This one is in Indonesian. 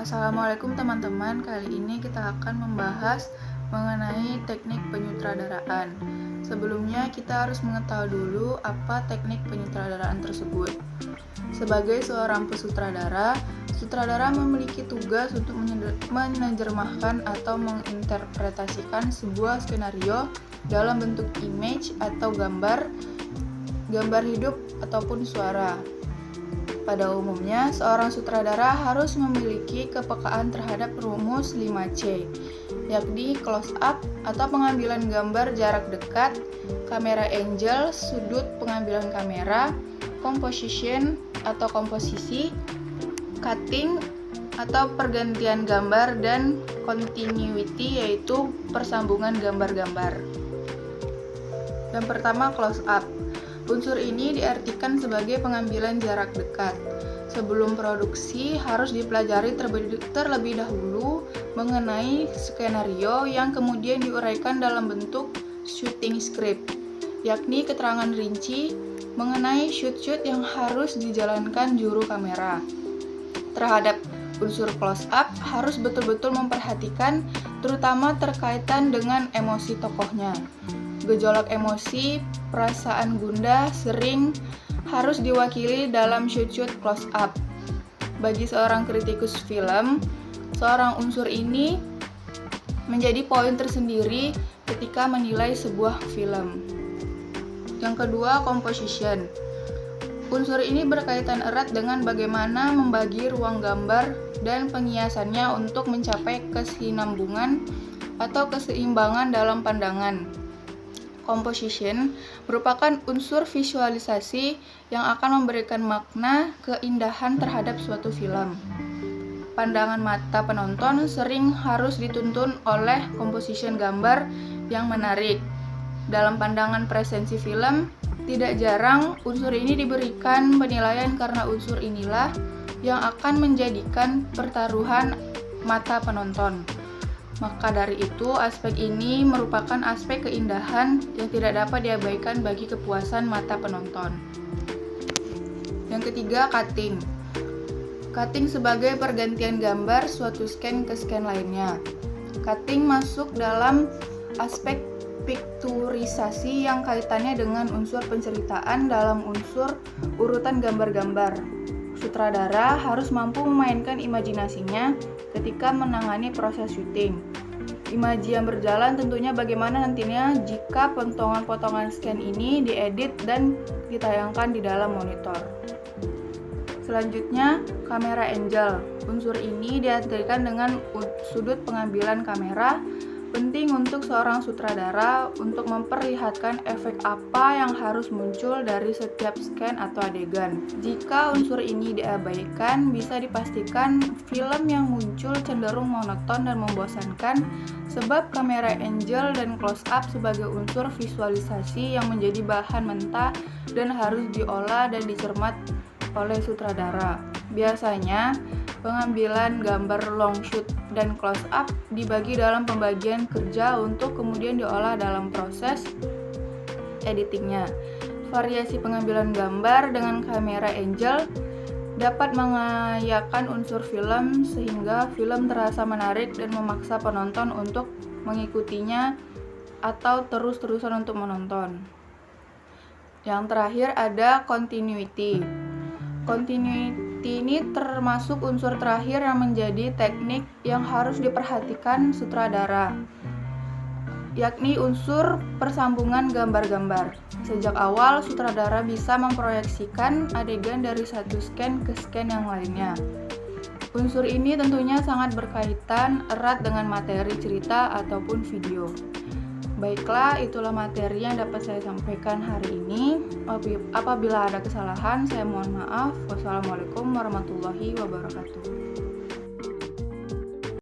Assalamualaikum teman-teman, kali ini kita akan membahas mengenai teknik penyutradaraan. Sebelumnya kita harus mengetahui dulu apa teknik penyutradaraan tersebut. Sebagai seorang pesutradara, sutradara memiliki tugas untuk menerjemahkan atau menginterpretasikan sebuah skenario dalam bentuk image atau gambar hidup ataupun suara. Pada umumnya, seorang sutradara harus memiliki kepekaan terhadap rumus 5C, yakni close up atau pengambilan gambar jarak dekat, kamera angle, sudut pengambilan kamera, composition atau komposisi, cutting atau pergantian gambar, dan continuity yaitu persambungan gambar-gambar. Yang pertama, close up. Unsur ini diartikan sebagai pengambilan jarak dekat. Sebelum produksi harus dipelajari terlebih dahulu mengenai skenario yang kemudian diuraikan dalam bentuk shooting script, yakni keterangan rinci mengenai shoot-shoot yang harus dijalankan juru kamera. Terhadap unsur close up harus betul-betul memperhatikan terutama terkaitan dengan emosi tokohnya. Gejolak emosi, perasaan gundah sering harus diwakili dalam shoot-shoot close up. Bagi seorang kritikus film, seorang unsur ini menjadi poin tersendiri ketika menilai sebuah film. Yang kedua, composition. Unsur ini berkaitan erat dengan bagaimana membagi ruang gambar dan penghiasannya untuk mencapai kesinambungan atau keseimbangan dalam pandangan. Composition merupakan unsur visualisasi yang akan memberikan makna keindahan terhadap suatu film. Pandangan mata penonton sering harus dituntun oleh composition gambar yang menarik. Dalam pandangan presensi film, tidak jarang unsur ini diberikan penilaian karena unsur inilah yang akan menjadikan pertaruhan mata penonton. Maka dari itu, aspek ini merupakan aspek keindahan yang tidak dapat diabaikan bagi kepuasan mata penonton. Yang ketiga, cutting. Cutting sebagai pergantian gambar suatu scan ke scan lainnya. Cutting masuk dalam aspek pikturisasi yang kaitannya dengan unsur penceritaan dalam unsur urutan gambar-gambar. Sutradara harus mampu memainkan imajinasinya ketika menangani proses syuting. Imaji yang berjalan tentunya bagaimana nantinya jika potongan-potongan scan ini diedit dan ditayangkan di dalam monitor. Selanjutnya, kamera angle. Unsur ini diartikan dengan sudut pengambilan kamera. Penting untuk seorang sutradara untuk memperlihatkan efek apa yang harus muncul dari setiap scan atau adegan. Jika unsur ini diabaikan, bisa dipastikan film yang muncul cenderung monoton dan membosankan sebab kamera angle dan close up sebagai unsur visualisasi yang menjadi bahan mentah dan harus diolah dan dicermat oleh sutradara. Biasanya, pengambilan gambar long shoot dan close up dibagi dalam pembagian kerja untuk kemudian diolah dalam proses editingnya. Variasi pengambilan gambar dengan kamera angle dapat mengayakan unsur film sehingga film terasa menarik dan memaksa penonton untuk mengikutinya atau terus-terusan untuk menonton. Yang terakhir ada continuity. Continuity ini termasuk unsur terakhir yang menjadi teknik yang harus diperhatikan sutradara, yakni unsur persambungan gambar-gambar. Sejak awal, sutradara bisa memproyeksikan adegan dari satu scan ke scan yang lainnya. Unsur ini tentunya sangat berkaitan erat dengan materi cerita ataupun video. Baiklah, itulah materi yang dapat saya sampaikan hari ini. Apabila ada kesalahan, saya mohon maaf. Wassalamualaikum warahmatullahi wabarakatuh.